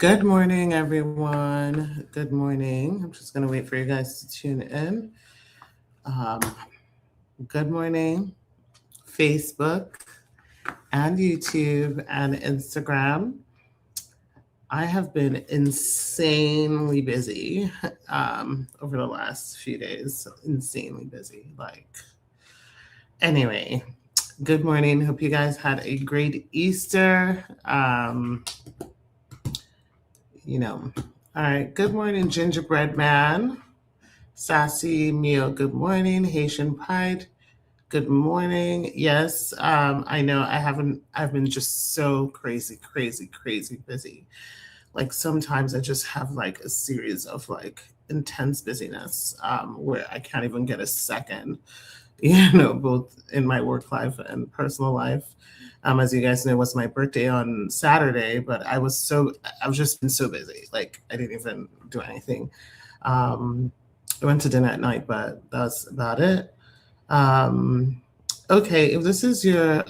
Good morning, everyone. Good morning. I'm just going to wait for you guys to tune in. Good morning, Facebook and YouTube and Instagram. I have been insanely busy over the last few days. Insanely busy. Anyway, good morning. Hope you guys had a great Easter. All right. Good morning, Gingerbread Man. Sassy Mio, good morning. Haitian Pride, good morning. Yes, I know I've been just so crazy busy. Like sometimes I just have like a series of like intense busyness where I can't even get a second, both in my work life and personal life. As you guys know, it was my birthday on Saturday, but I've just been so busy. Like I didn't even do anything. I went to dinner at night, but that's about it. Okay, if this is your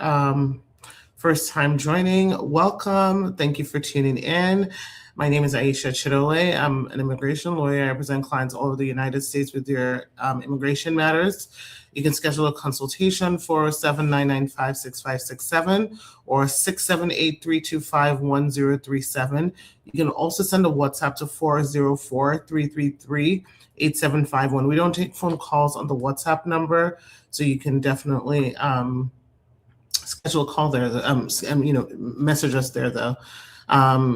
first time joining, welcome. Thank you for tuning in. My name is Aisha Chidole. I'm an immigration lawyer. I represent clients all over the United States with your immigration matters. You can schedule a consultation for 479956567 or 678-325-1037. You can also send a WhatsApp to 404-333-8751. We don't take phone calls on the WhatsApp number, so you can definitely schedule a call there. Message us there though.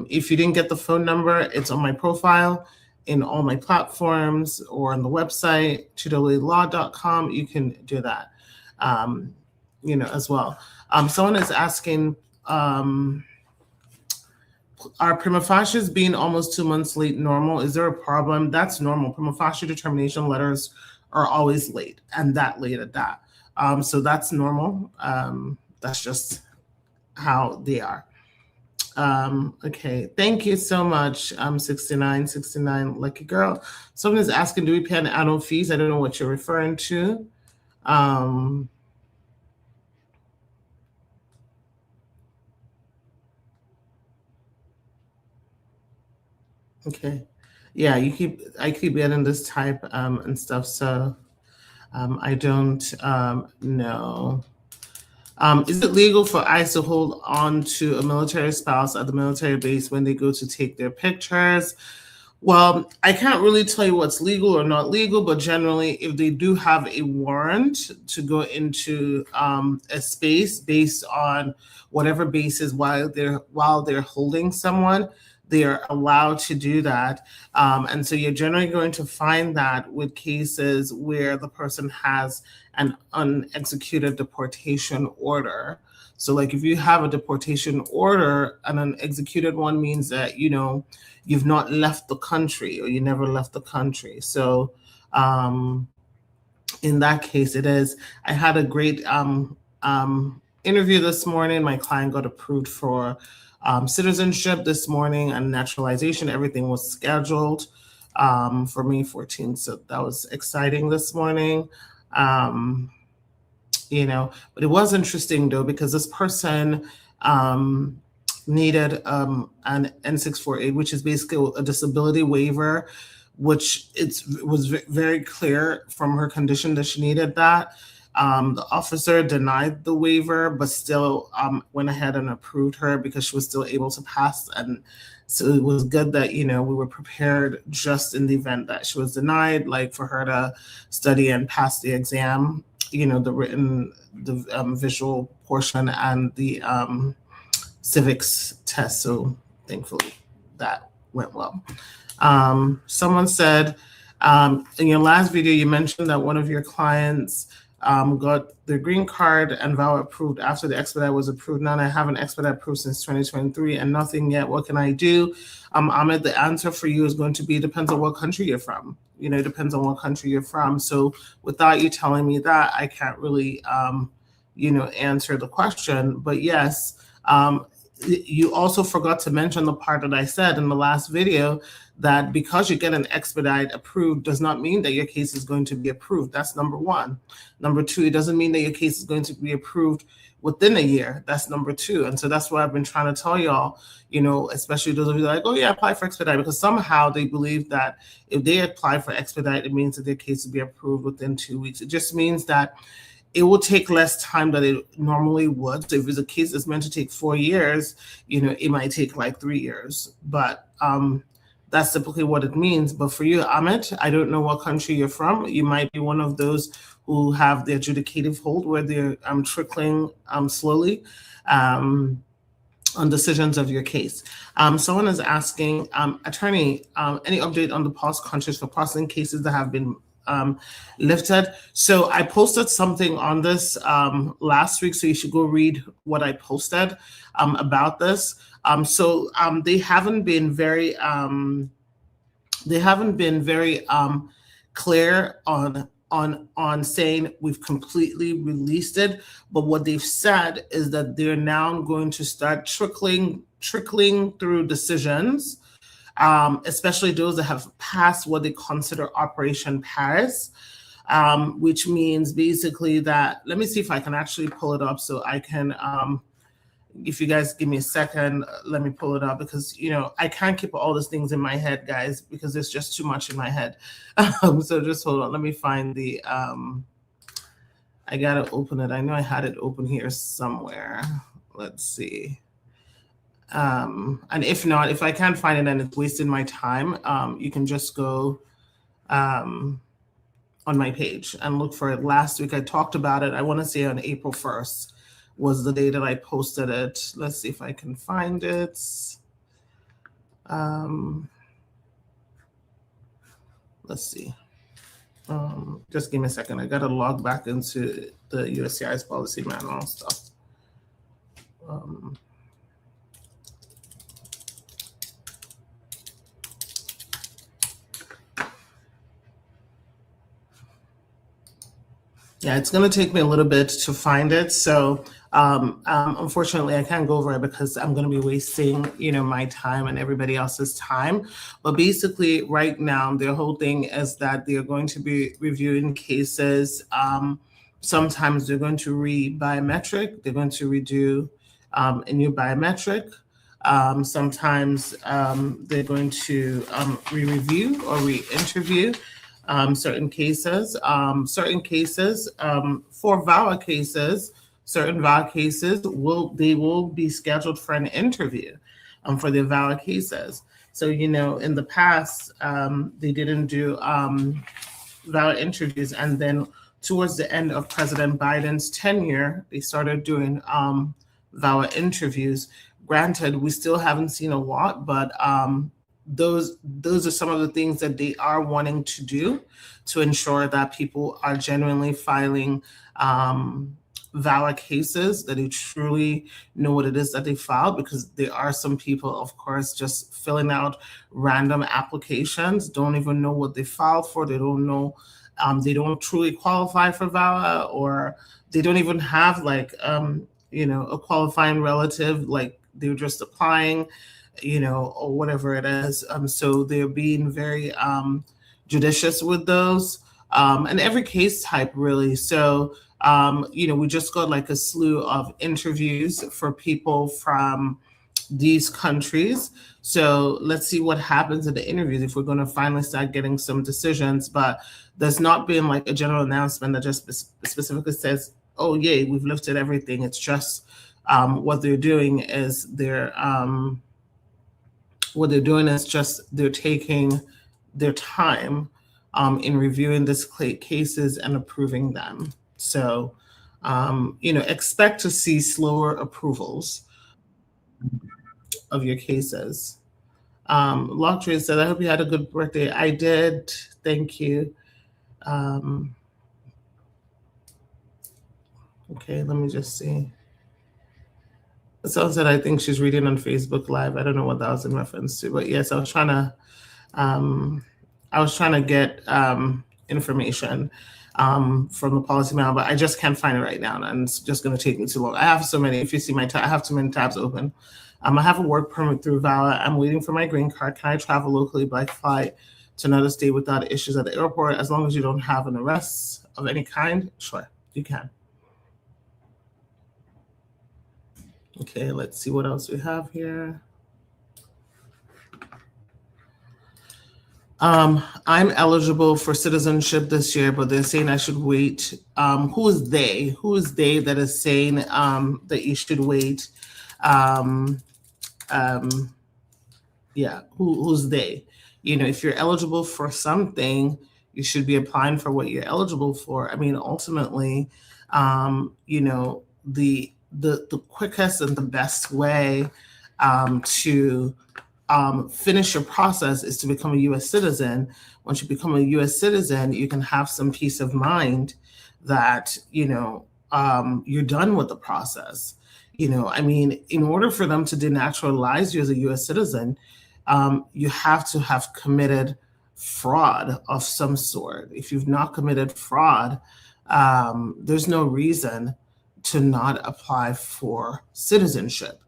If you didn't get the phone number, it's on my profile in all my platforms or on the website, chidolelaw.com. You can do that, as well. Someone is asking, are prima facies being almost 2 months late normal? Is there a problem? That's normal. Prima facie determination letters are always late, and that late at that. So that's normal. That's just how they are. Okay, thank you so much. 69, lucky girl. Someone is asking, do we pay an annual fees? I don't know what you're referring to. Okay, yeah, I keep getting this type and stuff, so I don't know. Is it legal for ICE to hold on to a military spouse at the military base when they go to take their pictures? Well, I can't really tell you what's legal or not legal, but generally, if they do have a warrant to go into a space based on whatever basis while they're holding someone, they are allowed to do that. And so you're generally going to find that with cases where the person has an unexecuted deportation order. So like if you have a deportation order, and an executed one means that, you've not left the country or you never left the country. So in that case, it is. I had a great interview this morning. My client got approved for citizenship this morning and naturalization. Everything was scheduled for May 14th. So that was exciting this morning. But it was interesting though, because this person needed an N648, which is basically a disability waiver, which was very clear from her condition that she needed that. The officer denied the waiver, but still went ahead and approved her because she was still able to pass. And so it was good that, we were prepared just in the event that she was denied, like for her to study and pass the exam, the written, the visual portion and the civics test. So thankfully that went well. Someone said, in your last video, you mentioned that one of your clients got their green card and VAWA approved after the expedite was approved. Now I have an expedite approved since 2023 and nothing yet. What can I do? Ahmed, the answer for you is going to be, depends on what country you're from. It depends on what country you're from. So without you telling me that, I can't really, answer the question. But yes, you also forgot to mention the part that I said in the last video, that because you get an expedite approved does not mean that your case is going to be approved. That's number one. Number two, it doesn't mean that your case is going to be approved within a year. That's number 2. And so that's what I've been trying to tell y'all, you know, especially those of you like, oh yeah, apply for expedite, because somehow they believe that if they apply for expedite, it means that their case will be approved within 2 weeks. It just means that it will take less time than it normally would. So if it's a case that's meant to take 4 years, you know, it might take like 3 years. But that's typically what it means. But for you, Amit, I don't know what country you're from. You might be one of those who have the adjudicative hold where they're trickling slowly on decisions of your case. Someone is asking, attorney, any update on the pause countries for processing cases that have been lifted? So I posted something on this last week, so you should go read what I posted about this. So they haven't been very clear on saying we've completely released it, but what they've said is that they're now going to start trickling through decisions, especially those that have passed what they consider Operation Paris, which means basically that, let me see if I can actually pull it up so I can, if you guys give me a second, let me pull it up, because, you know, I can't keep all these things in my head, guys, because there's just too much in my head. So just hold on. Let me find the, I got to open it. I know I had it open here somewhere. Let's see. And if not, if I can't find it and it's wasting my time, you can just go on my page and look for it. Last week I talked about it. I want to say on April 1st. Was the day that I posted it. Let's see if I can find it. Let's see. Just give me a second. I got to log back into the USCIS policy manual stuff. Yeah, it's going to take me a little bit to find it. So unfortunately, I can't go over it because I'm going to be wasting, you know, my time and everybody else's time. But basically, right now, their whole thing is that they're going to be reviewing cases. Sometimes they're going to re-biometric. They're going to redo a new biometric. Sometimes they're going to re-review or re-interview certain cases. For VAWA cases, certain VAWA cases will be scheduled for an interview for their VAWA cases. So, you know, in the past, they didn't do VAWA interviews, and then towards the end of President Biden's tenure, they started doing VAWA interviews. Granted, we still haven't seen a lot, but those are some of the things that they are wanting to do to ensure that people are genuinely filing VAWA cases, that they truly know what it is that they filed, because there are some people, of course, just filling out random applications, don't even know what they filed for. They don't know, they don't truly qualify for VAWA, or they don't even have like, you know, a qualifying relative, like they're just applying, you know, or whatever it is. So they're being very judicious with those, and every case type really. So, you know, we just got like a slew of interviews for people from these countries. So let's see what happens in the interviews, if we're going to finally start getting some decisions. But there's not been like a general announcement that just specifically says, oh, yay, we've lifted everything. It's just what they're doing is they're taking their time in reviewing these cases and approving them. So, you know, expect to see slower approvals of your cases. Locktree said, I hope you had a good birthday. I did. Thank you. Okay, let me just see. Someone said, I think she's reading on Facebook Live. I don't know what that was in reference to, but yes, I was trying to get information from the policy manual, but I just can't find it right now, and it's just going to take me too long. I have so many. If you see my I have too many tabs open. I have a work permit through VAWA. I'm waiting for my green card. Can I travel locally by flight to another state without issues at the airport, as long as you don't have an arrest of any kind? Sure, you can. Okay, let's see what else we have here. I'm eligible for citizenship this year, but they're saying I should wait. Who is they? Who is they that is saying that you should wait? Um, um, yeah, who's they? If you're eligible for something, you should be applying for what you're eligible for. I mean, ultimately, the quickest and the best way to finish your process is to become a U.S. citizen. Once you become a U.S. citizen, you can have some peace of mind that you're done with the process. I mean, in order for them to denaturalize you as a U.S. citizen, you have to have committed fraud of some sort. If you've not committed fraud, there's no reason to not apply for citizenship.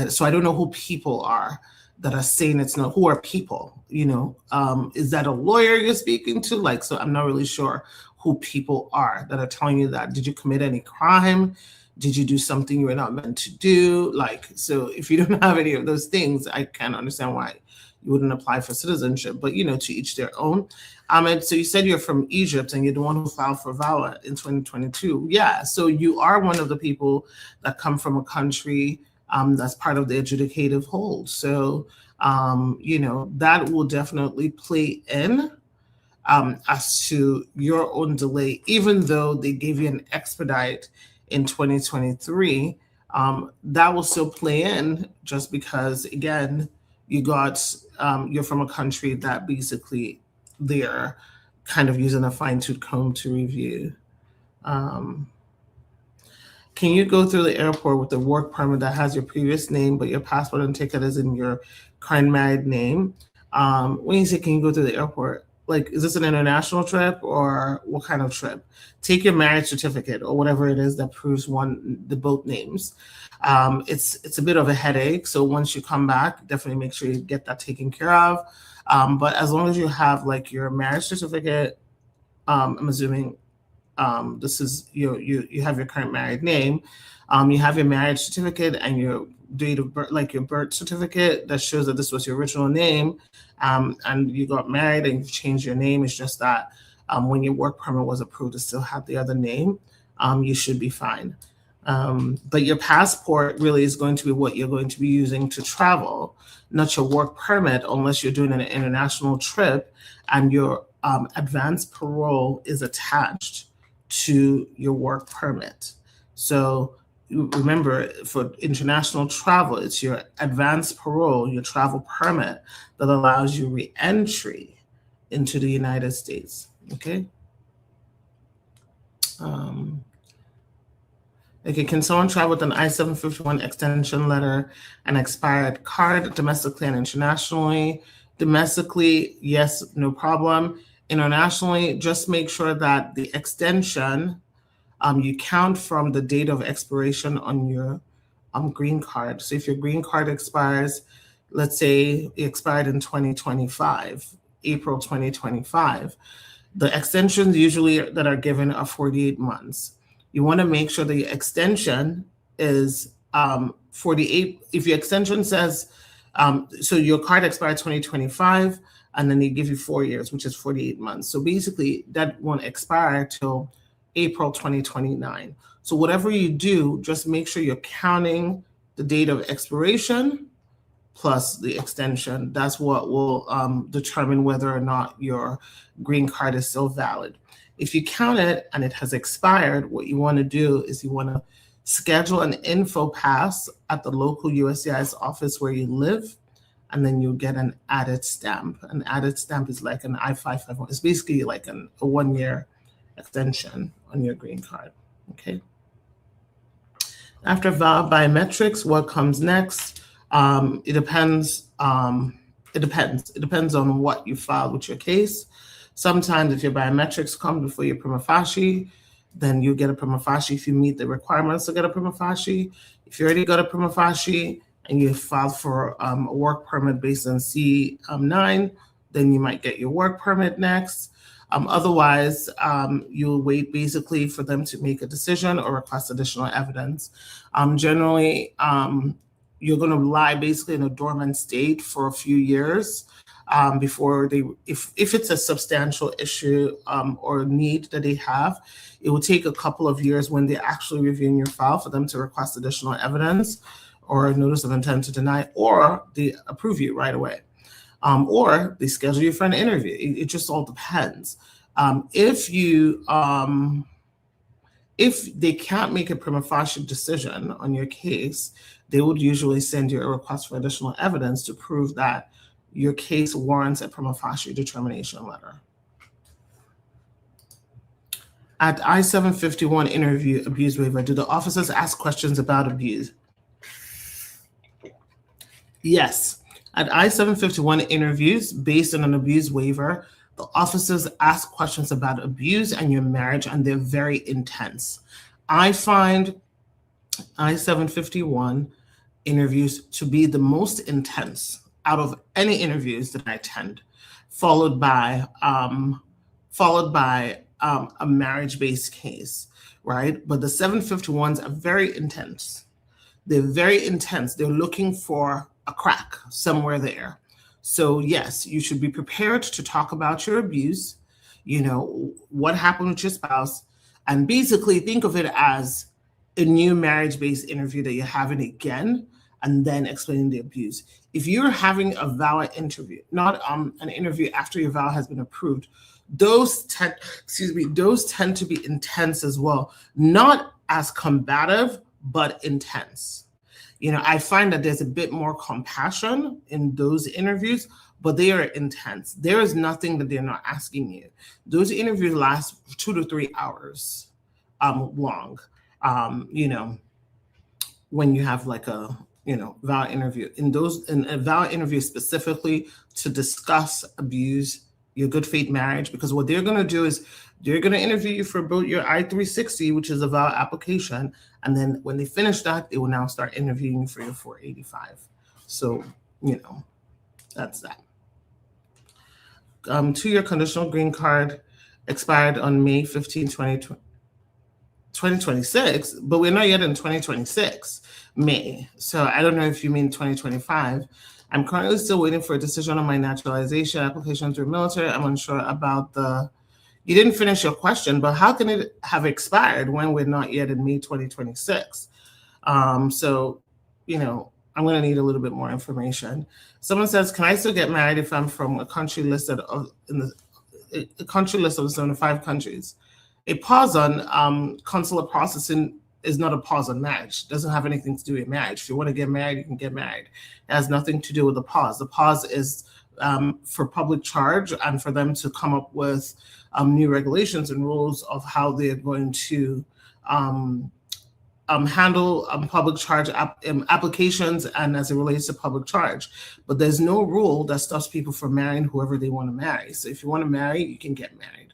So I don't know who people are that are saying it's not. Who are people? Is that a lawyer you're speaking to? So I'm not really sure who people are that are telling you that. Did you commit any crime? Did you do something you were not meant to do? So if you don't have any of those things, I can't understand why you wouldn't apply for citizenship. But to each their own. And so you said you're from Egypt and you're the one who filed for VAWA in 2022. Yeah, so you are one of the people that come from a country that's part of the adjudicative hold. So, that will definitely play in as to your own delay, even though they gave you an expedite in 2023, that will still play in just because, again, you're from a country that basically they're kind of using a fine-tooth comb to review. Can you go through the airport with a work permit that has your previous name, but your passport and ticket is in your current married name? When you say can you go through the airport, is this an international trip or what kind of trip? Take your marriage certificate or whatever it is that proves the both names. It's a bit of a headache. So once you come back, definitely make sure you get that taken care of. But as long as you have your marriage certificate, I'm assuming this is you have your current married name, you have your marriage certificate and your date of birth, your birth certificate that shows that this was your original name, and you got married and you've changed your name. It's just that when your work permit was approved to still have the other name, you should be fine. But your passport really is going to be what you're going to be using to travel, not your work permit, unless you're doing an international trip and your advance parole is attached to your work permit. So remember, for international travel, it's your advance parole, your travel permit, that allows you re-entry into the United States. Okay. Okay, can someone travel with an I-751 extension letter and expired card domestically and internationally? Domestically, yes, no problem. Internationally, just make sure that the extension, you count from the date of expiration on your green card. So if your green card expires, let's say it expired in 2025, April 2025, the extensions usually that are given are 48 months. You want to make sure the extension is 48. If your extension says, so your card expired 2025, and then they give you 4 years, which is 48 months. So basically that won't expire till April 2029. So whatever you do, just make sure you're counting the date of expiration plus the extension. That's what will determine whether or not your green card is still valid. If you count it and it has expired, what you want to do is you want to schedule an info pass at the local USCIS office where you live, and then you'll get an added stamp. An added stamp is like an I-551. It's basically like a 1-year extension on your green card. Okay. After VAWA biometrics, what comes next? It depends. It depends on what you filed with your case. Sometimes if your biometrics come before your prima facie, then you get a prima facie if you meet the requirements to get a prima facie. If you already got a prima facie and you filed for a work permit based on C9, then you might get your work permit next. Otherwise, you'll wait basically for them to make a decision or request additional evidence. Generally, you're going to lie basically in a dormant state for a few years before they, if it's a substantial issue or need that they have, it will take a couple of years when they're actually reviewing your file for them to request additional evidence or a notice of intent to deny, or they approve you right away. Or they schedule you for an interview. It just all depends. If they can't make a prima facie decision on your case, they would usually send you a request for additional evidence to prove that your case warrants a prima facie determination letter. At I-751 interview abuse waiver, do the officers ask questions about abuse? Yes. At I-751 interviews based on an abuse waiver, the officers ask questions about abuse and your marriage, and they're very intense. I find I-751 interviews to be the most intense out of any interviews that I attend, followed by a marriage-based case, right? But the 751s are very intense. They're very intense. They're looking for a crack somewhere there. So yes, you should be prepared to talk about your abuse, what happened with your spouse, and basically think of it as a new marriage-based interview that you're having again, and then explaining the abuse. If you're having a VAWA interview, not an interview after your VAWA has been approved, those tend to be intense as well. Not as combative, but intense. I find that there's a bit more compassion in those interviews, but they are intense. There is nothing that they're not asking you. Those interviews last 2 to 3 hours long. When you have like a VAWA interview, in a VAWA interview specifically to discuss abuse, your good faith marriage, because what they're going to do is they're going to interview you for both your I-360, which is a VAWA application, and then when they finish that, they will now start interviewing you for your 485. So, that's that. 2-year conditional green card expired on May 15, 2026, but we're not yet in 2026, May. So I don't know if you mean 2025. I'm currently still waiting for a decision on my naturalization application through military. I'm unsure about you didn't finish your question, but how can it have expired when we're not yet in May 2026? So, I'm going to need a little bit more information. Someone says, can I still get married if I'm from a country listed in the country list of 75 countries? A pause on consular processing is not a pause on marriage. It doesn't have anything to do with marriage. If you want to get married, you can get married. It has nothing to do with the pause. The pause is for public charge and for them to come up with new regulations and rules of how they're going to handle public charge applications and as it relates to public charge. But there's no rule that stops people from marrying whoever they want to marry. So if you want to marry, you can get married.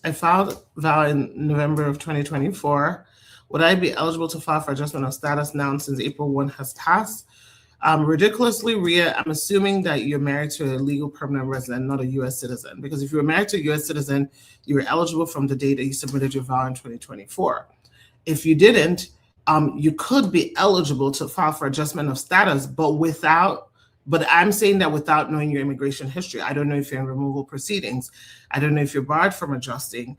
I filed VAWA in November of 2024. Would I be eligible to file for adjustment of status now since April 1 has passed? Ridiculously, Ria, I'm assuming that you're married to a legal permanent resident, not a U.S. citizen. Because if you were married to a U.S. citizen, you were eligible from the date that you submitted your VAWA in 2024. If you didn't, you could be eligible to file for adjustment of status, but I'm saying that without knowing your immigration history. I don't know if you're in removal proceedings. I don't know if you're barred from adjusting,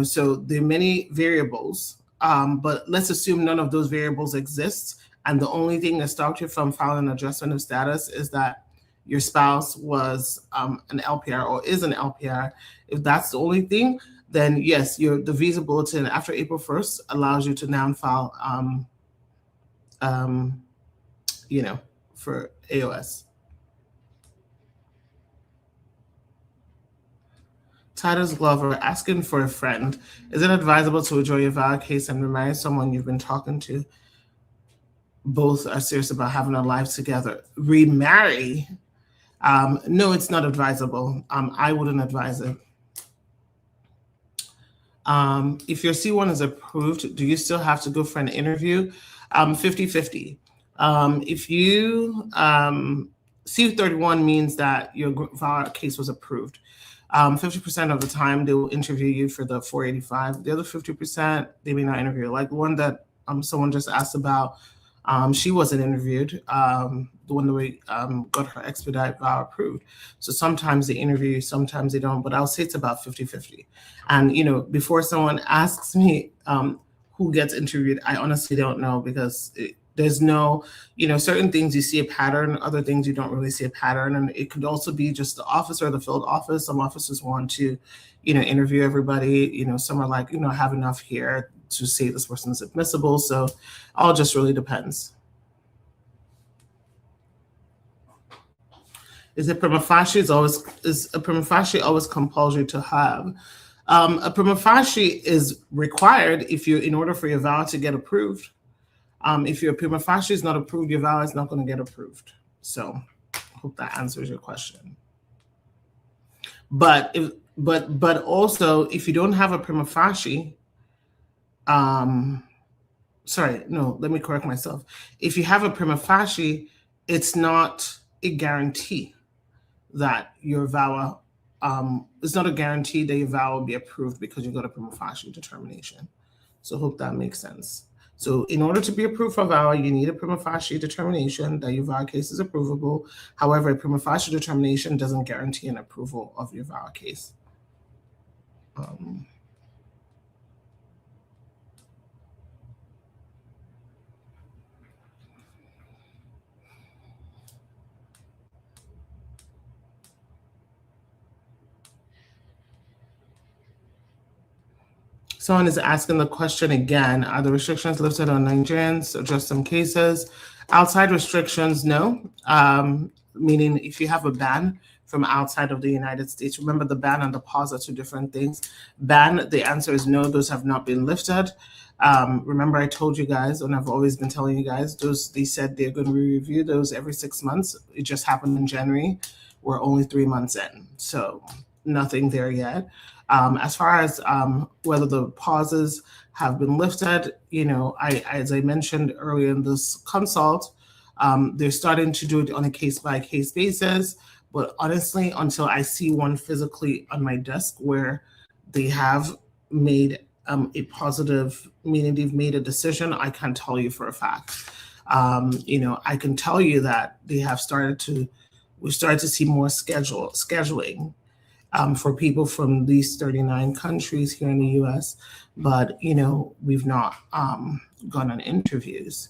so there are many variables, but let's assume none of those variables exist. And the only thing that stopped you from filing an adjustment of status is that your spouse was an LPR or is an LPR. If that's the only thing, then yes, the visa bulletin after April 1st allows you to now file, for AOS. Titus Glover asking for a friend. Is it advisable to withdraw your VAWA case and remarry someone you've been talking to? Both are serious about having a life together. Remarry? No, it's not advisable. I wouldn't advise it. If your C1 is approved, do you still have to go for an interview? 50-50. If you C31 means that your VAWA case was approved. 50% of the time they will interview you for the 485. The other 50%, they may not interview. Like the one that someone just asked about, she wasn't interviewed. The one that we got her expedite VAWA approved. So sometimes they interview, sometimes they don't, but I'll say it's about 50-50. And, you know, before someone asks me who gets interviewed, I honestly don't know, because there's no, you know, certain things you see a pattern, other things you don't really see a pattern. And it could also be just the officer, the field office. Some officers want to, you know, interview everybody. You know, some are like, you know, I have enough here to say this person is admissible. So all just really depends. Is a prima facie always compulsory to have? A prima facie is required in order for your VAWA to get approved. If your prima facie is not approved, your VAWA is not going to get approved. So I hope that answers your question. But also, if you don't have a prima facie, sorry, no, let me correct myself. If you have a prima facie, it's not a guarantee that your VAWA, it's not a guarantee that your VAWA will be approved because you got a prima facie determination. So I hope that makes sense. So in order to be approved for VAWA, you need a prima facie determination that your VAWA case is approvable. However, a prima facie determination doesn't guarantee an approval of your VAWA case. Someone is asking the question again, are the restrictions lifted on Nigerians or just some cases? Outside restrictions, no. Meaning if you have a ban from outside of the United States, remember the ban and the pause are two different things. Ban, the answer is no, those have not been lifted. Remember I told you guys, and I've always been telling you guys, they said they're going to review those every 6 months. It just happened in January. We're only 3 months in, so nothing there yet. As far as whether the pauses have been lifted, you know, as I mentioned earlier in this consult, they're starting to do it on a case-by-case basis. But honestly, until I see one physically on my desk where they have made a positive, meaning they've made a decision, I can't tell you for a fact. You know, I can tell you that we started to see more scheduling for people from these 39 countries here in the U.S., but, you know, we've not gone on interviews.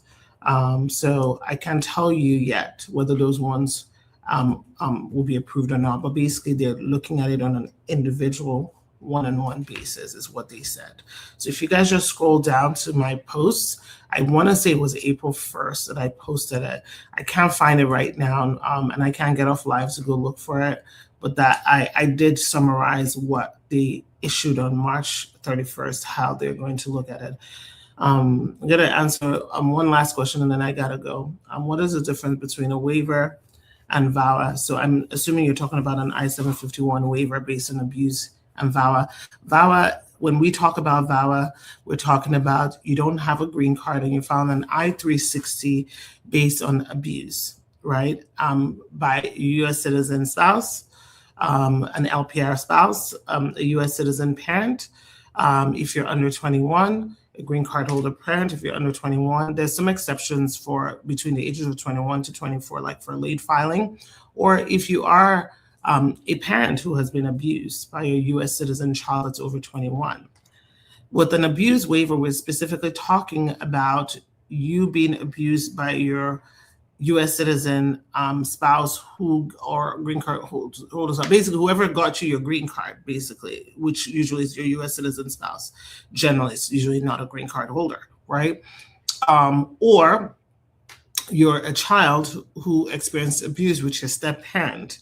So I can't tell you yet whether those ones will be approved or not, but basically they're looking at it on an individual one-on-one basis is what they said. So if you guys just scroll down to my posts, I want to say it was April 1st that I posted it. I can't find it right now, and I can't get off live to go look for it, but that I did summarize what they issued on March 31st, how they're going to look at it. I'm going to answer one last question, and then I got to go. What is the difference between a waiver and VAWA? So I'm assuming you're talking about an I-751 waiver based on abuse and VAWA. VAWA, when we talk about VAWA, we're talking about you don't have a green card and you found an I-360 based on abuse, right? By a U.S. citizen spouse, an LPR spouse, a U.S. citizen parent. If you're under 21, a green card holder parent. If you're under 21, there's some exceptions for between the ages of 21 to 24, like for late filing, or if you are a parent who has been abused by a U.S. citizen child that's over 21. With an abuse waiver, we're specifically talking about you being abused by your U.S. citizen spouse or green card holders, basically whoever got you your green card, basically, which usually is your U.S. citizen spouse. Generally, it's usually not a green card holder, right? Or you're a child who experienced abuse, which is step parent.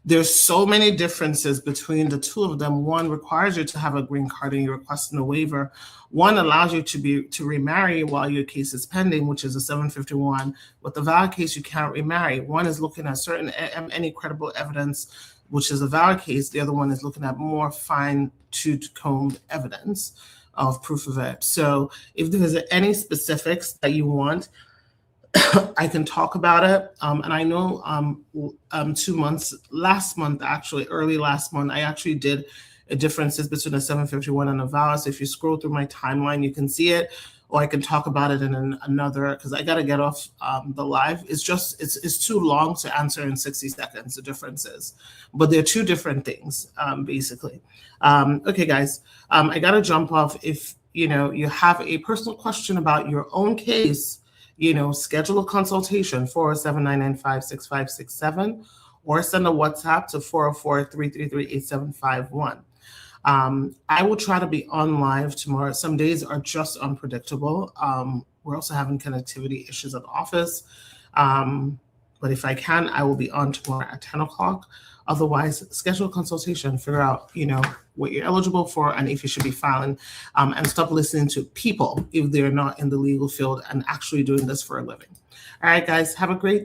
There's so many differences between the two of them. One requires you to have a green card and you're requesting a waiver. One allows you to remarry while your case is pending, which is a 751. With the VAWA case, you can't remarry. One is looking at any credible evidence, which is a VAWA case. The other one is looking at more fine-tooth combed evidence of proof of it. So if there's any specifics that you want, I can talk about it. And I know 2 months, last month, actually, early last month, I actually did differences between a 751 and a VAWA. So if you scroll through my timeline, you can see it, or I can talk about it in another, because I got to get off the live. It's just, it's too long to answer in 60 seconds, the differences. But they're two different things, basically. Okay, guys, I got to jump off. If, you have a personal question about your own case, schedule a consultation, 407-995-6567, or send a WhatsApp to 404-333-8751. I will try to be on live tomorrow. Some days are just unpredictable. We're also having connectivity issues at the office. But if I can, I will be on tomorrow at 10 o'clock. Otherwise, schedule a consultation, figure out, what you're eligible for and if you should be filing, and stop listening to people if they're not in the legal field and actually doing this for a living. All right, guys, have a great